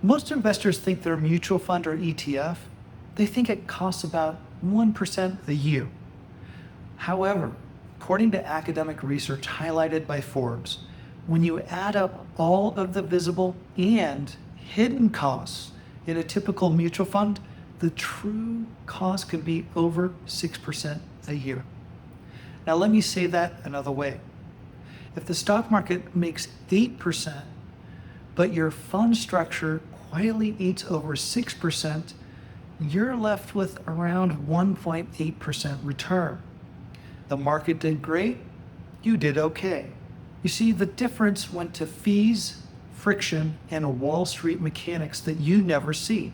Most investors think their mutual fund or ETF, they think it costs about 1% a year. However, according to academic research highlighted by Forbes, when you add up all of the visible and hidden costs in a typical mutual fund, the true cost can be over 6% a year. Now, let me say that another way. If the stock market makes 8%, but your fund structure quietly eats over 6%, you're left with around 1.8% return. The market did great, you did okay. You see, the difference went to fees, friction, and Wall Street mechanics that you never see.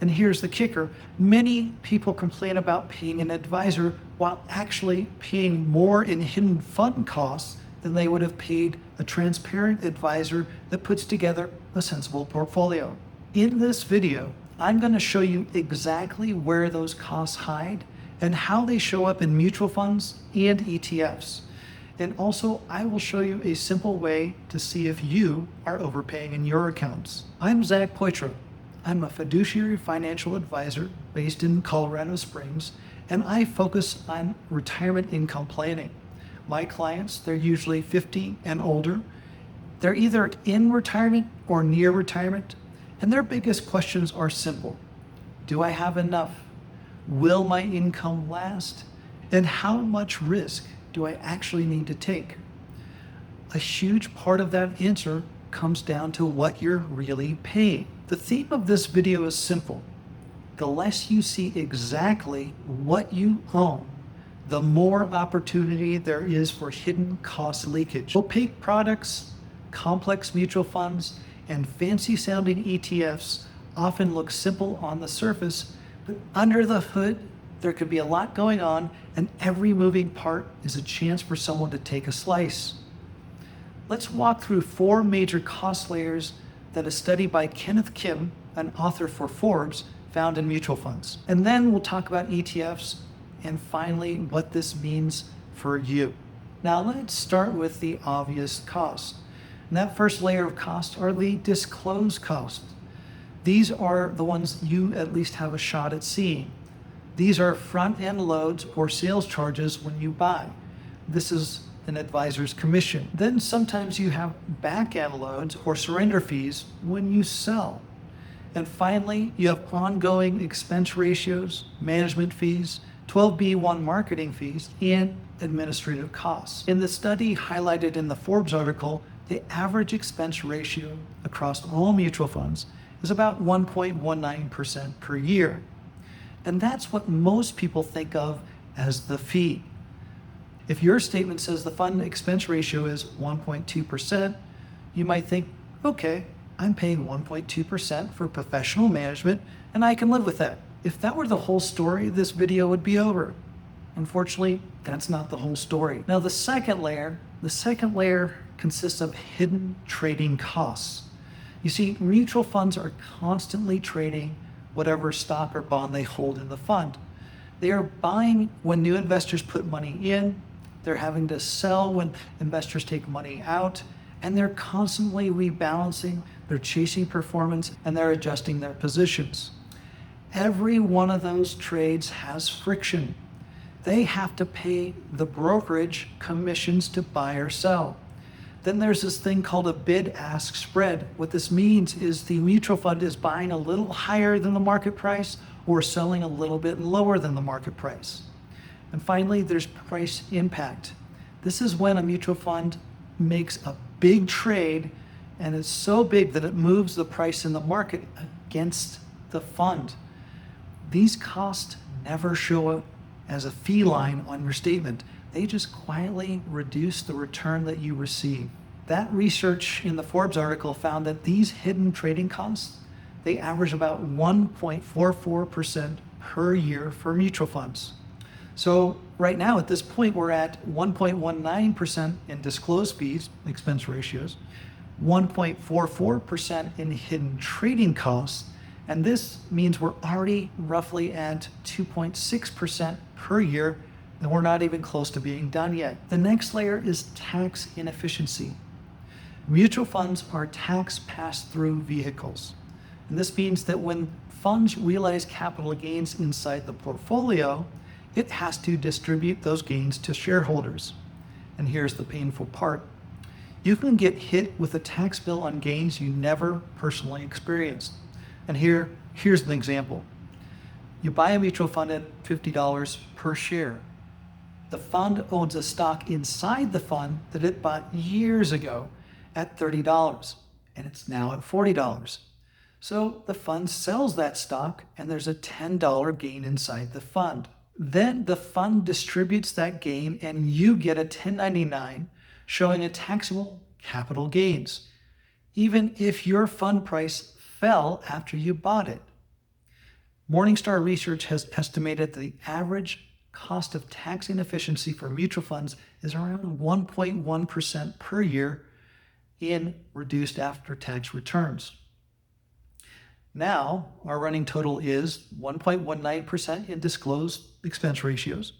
And here's the kicker. Many people complain about paying an advisor while actually paying more in hidden fund costs than they would have paid a transparent advisor that puts together a sensible portfolio. In this video, I'm going to show you exactly where those costs hide and how they show up in mutual funds and ETFs. And also, I will show you a simple way to see if you are overpaying in your accounts. I'm Zach Poitras. I'm a fiduciary financial advisor based in Colorado Springs, and I focus on retirement income planning. My clients, they're usually 50 and older. They're either in retirement or near retirement, and their biggest questions are simple. Do I have enough? Will my income last? And how much risk do I actually need to take? A huge part of that answer comes down to what you're really paying. The theme of this video is simple. The less you see exactly what you own, the more opportunity there is for hidden cost leakage. Opaque products, complex mutual funds, and fancy sounding ETFs often look simple on the surface, but under the hood, there could be a lot going on, and every moving part is a chance for someone to take a slice. Let's walk through 4 major cost layers that a study by Kenneth Kim, an author for Forbes, found in mutual funds. And then we'll talk about ETFs, and finally, what this means for you. Now let's start with the obvious costs. And that first layer of costs are the disclosed costs. These are the ones you at least have a shot at seeing. These are front-end loads or sales charges when you buy. This is an advisor's commission. Then sometimes you have back-end loads or surrender fees when you sell. And finally, you have ongoing expense ratios, management fees, 12b-1 marketing fees, and administrative costs. In the study highlighted in the Forbes article, the average expense ratio across all mutual funds is about 1.19% per year. And that's what most people think of as the fee. If your statement says the fund expense ratio is 1.2%, you might think, okay, I'm paying 1.2% for professional management, and I can live with that. If that were the whole story, this video would be over. Unfortunately, that's not the whole story. Now, the second layer consists of hidden trading costs. You see, mutual funds are constantly trading whatever stock or bond they hold in the fund. They are buying when new investors put money in, they're having to sell when investors take money out, and they're constantly rebalancing, they're chasing performance, and they're adjusting their positions. Every one of those trades has friction. They have to pay the brokerage commissions to buy or sell. Then there's this thing called a bid-ask spread. What this means is the mutual fund is buying a little higher than the market price or selling a little bit lower than the market price. And finally, there's price impact. This is when a mutual fund makes a big trade, and it's so big that it moves the price in the market against the fund. These costs never show up as a fee line on your statement. They just quietly reduce the return that you receive. That research in the Forbes article found that these hidden trading costs, they average about 1.44% per year for mutual funds. So right now at this point, we're at 1.19% in disclosed fees, expense ratios, 1.44% in hidden trading costs, and this means we're already roughly at 2.6% per year, and we're not even close to being done yet. The next layer is tax inefficiency. Mutual funds are tax pass-through vehicles. And this means that when funds realize capital gains inside the portfolio, it has to distribute those gains to shareholders. And here's the painful part. You can get hit with a tax bill on gains you never personally experienced. And here's an example. You buy a mutual fund at $50 per share. The fund owns a stock inside the fund that it bought years ago at $30, and it's now at $40. So the fund sells that stock, and there's a $10 gain inside the fund. Then the fund distributes that gain, and you get a 1099 showing a taxable capital gains, even if your fund price fell after you bought it. Morningstar Research has estimated that the average cost of tax inefficiency for mutual funds is around 1.1% per year in reduced after-tax returns. Now, our running total is 1.19% in disclosed expense ratios,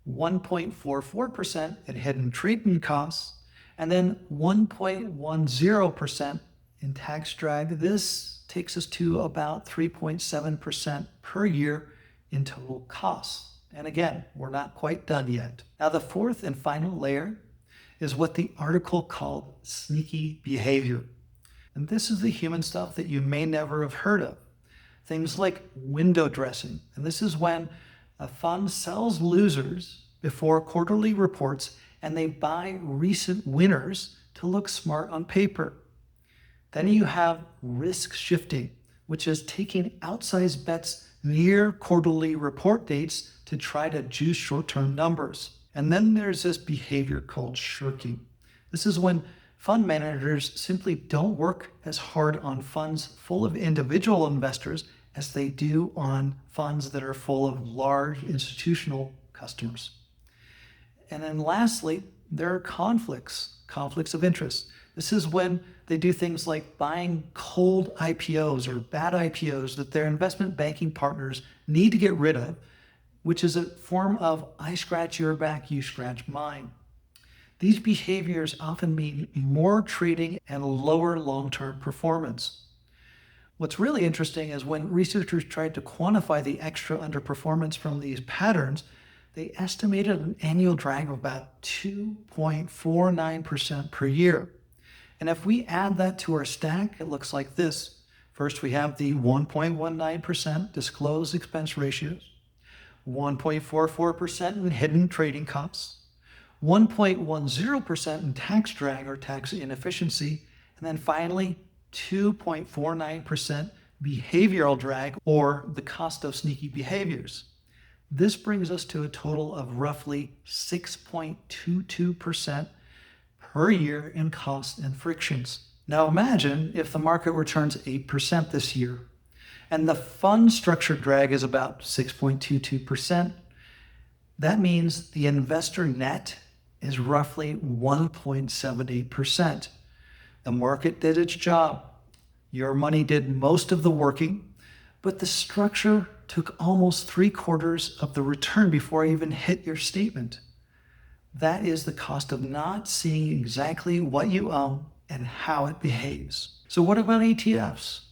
1.44% in hidden treatment costs, and then 1.10% in tax drag. This takes us to about 3.7% per year in total costs. And again, we're not quite done yet. Now, the fourth and final layer is what the article called sneaky behavior. And this is the human stuff that you may never have heard of. Things like window dressing. And this is when a fund sells losers before quarterly reports and they buy recent winners to look smart on paper. Then you have risk shifting, which is taking outsized bets near quarterly report dates to try to juice short-term numbers. And then there's this behavior called shirking. This is when fund managers simply don't work as hard on funds full of individual investors as they do on funds that are full of large institutional customers. And then lastly, there are conflicts of interest. This is when they do things like buying cold IPOs or bad IPOs that their investment banking partners need to get rid of, which is a form of I scratch your back, you scratch mine. These behaviors often mean more trading and lower long-term performance. What's really interesting is when researchers tried to quantify the extra underperformance from these patterns, they estimated an annual drag of about 2.49% per year. And if we add that to our stack, it looks like this. First, we have the 1.19% disclosed expense ratios, 1.44% in hidden trading costs, 1.10% in tax drag or tax inefficiency, and then finally 2.49% behavioral drag or the cost of sneaky behaviors. This brings us to a total of roughly 6.22% per year in costs and frictions. Now imagine if the market returns 8% this year and the fund structure drag is about 6.22%. That means the investor net is roughly 1.78%. The market did its job. Your money did most of the working, but the structure took almost 3/4 of the return before I even hit your statement. That is the cost of not seeing exactly what you own and how it behaves. So what about ETFs?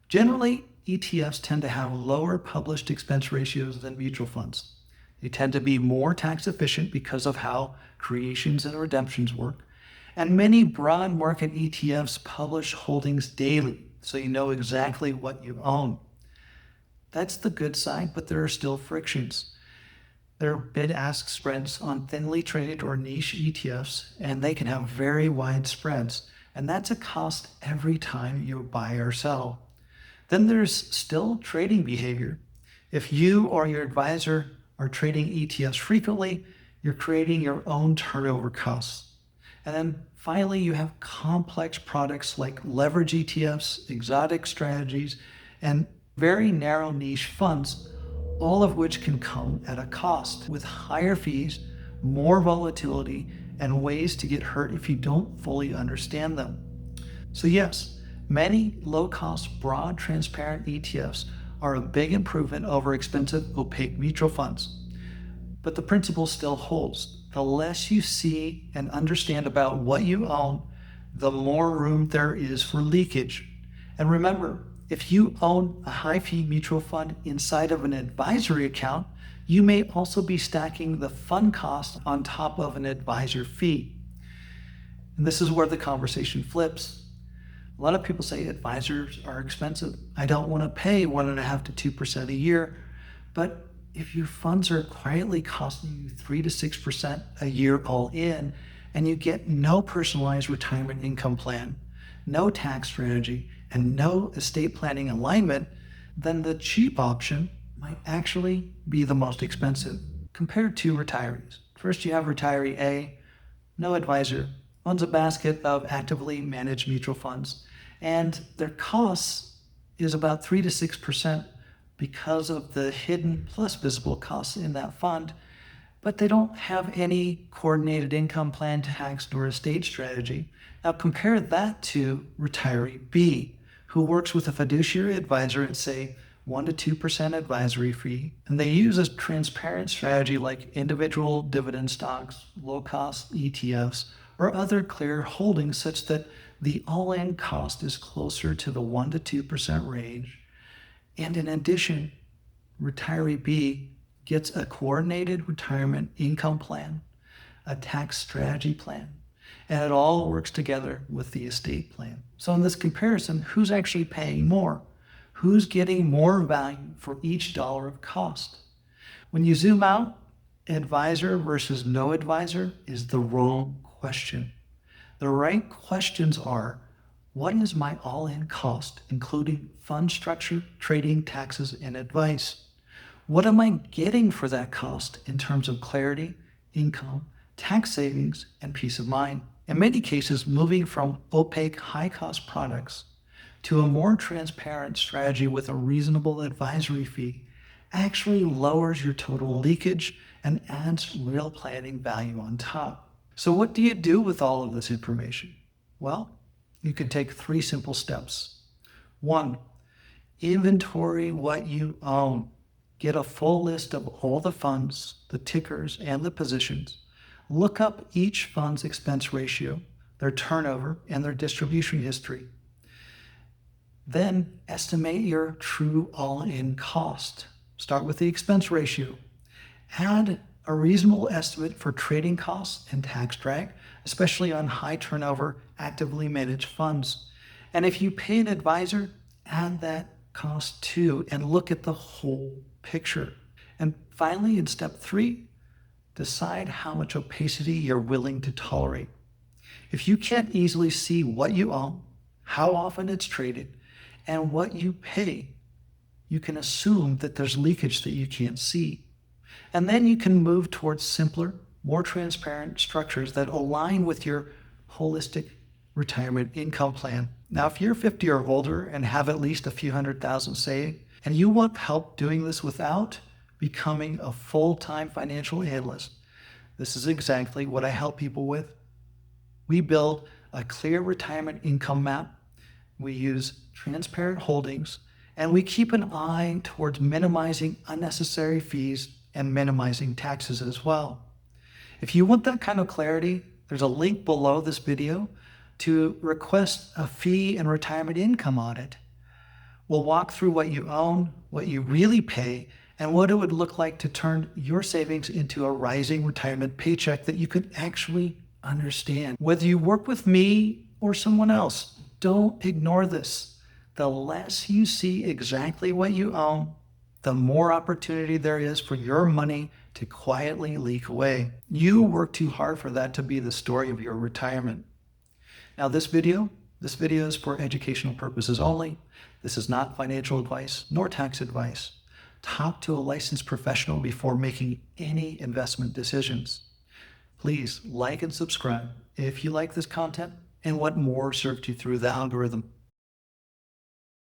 Generally, ETFs tend to have lower published expense ratios than mutual funds. They tend to be more tax efficient because of how creations and redemptions work. And many broad market ETFs publish holdings daily, so you know exactly what you own. That's the good side, but there are still frictions. There are bid-ask spreads on thinly traded or niche ETFs, and they can have very wide spreads. And that's a cost every time you buy or sell. Then there's still trading behavior. If you or your advisor are trading ETFs frequently, you're creating your own turnover costs. And then finally, you have complex products like leverage ETFs, exotic strategies, and very narrow niche funds, all of which can come at a cost with higher fees, more volatility, and ways to get hurt if you don't fully understand them. So yes, many low-cost, broad, transparent ETFs are a big improvement over expensive, opaque mutual funds. But the principle still holds. The less you see and understand about what you own, the more room there is for leakage. And remember, If you own a high-fee mutual fund inside of an advisory account, you may also be stacking the fund cost on top of an advisor fee. And this is where the conversation flips. A lot of people say advisors are expensive. I don't want to pay 1.5% to 2% a year. But if your funds are quietly costing you 3 to 6% a year all in, and you get no personalized retirement income plan, no tax strategy, and no estate planning alignment, then the cheap option might actually be the most expensive compared to retirees. First, you have retiree A, no advisor, owns a basket of actively managed mutual funds, and their costs is about 3 to 6% because of the hidden plus visible costs in that fund, but they don't have any coordinated income plan, tax, or estate strategy. Now compare that to retiree B, who works with a fiduciary advisor at, say, 1 to 2% advisory fee, and they use a transparent strategy like individual dividend stocks, low-cost ETFs, or other clear holdings such that the all-in cost is closer to the 1 to 2% range. And in addition, retiree B gets a coordinated retirement income plan, a tax strategy plan, and it all works together with the estate plan. So in this comparison, who's actually paying more? Who's getting more value for each dollar of cost? When you zoom out, advisor versus no advisor is the wrong question. The right questions are, what is my all-in cost, including fund structure, trading, taxes, and advice? What am I getting for that cost in terms of clarity, income, tax savings, and peace of mind? In many cases, moving from opaque, high-cost products to a more transparent strategy with a reasonable advisory fee actually lowers your total leakage and adds real planning value on top. So what do you do with all of this information? Well, you can take 3 simple steps. 1, inventory what you own. Get a full list of all the funds, the tickers, and the positions. Look up each fund's expense ratio, their turnover, and their distribution history. Then estimate your true all-in cost. Start with the expense ratio. Add a reasonable estimate for trading costs and tax drag, especially on high turnover, actively managed funds. And if you pay an advisor, add that cost too and look at the whole picture. And finally, in step 3, decide how much opacity you're willing to tolerate. If you can't easily see what you own, how often it's traded, and what you pay, you can assume that there's leakage that you can't see. And then you can move towards simpler, more transparent structures that align with your holistic retirement income plan. Now, if you're 50 or older and have at least a few $100,000 saved, and you want help doing this without becoming a full-time financial analyst, this is exactly what I help people with. We build a clear retirement income map. We use transparent holdings, and we keep an eye towards minimizing unnecessary fees and minimizing taxes as well. If you want that kind of clarity, there's a link below this video to request a fee and retirement income audit. We'll walk through what you own, what you really pay, and what it would look like to turn your savings into a rising retirement paycheck that you could actually understand. Whether you work with me or someone else, don't ignore this. The less you see exactly what you own, the more opportunity there is for your money to quietly leak away. You work too hard for that to be the story of your retirement. Now this video is for educational purposes only. This is not financial advice nor tax advice. Talk to a licensed professional before making any investment decisions. Please like and subscribe if you like this content and want more served to you through the algorithm.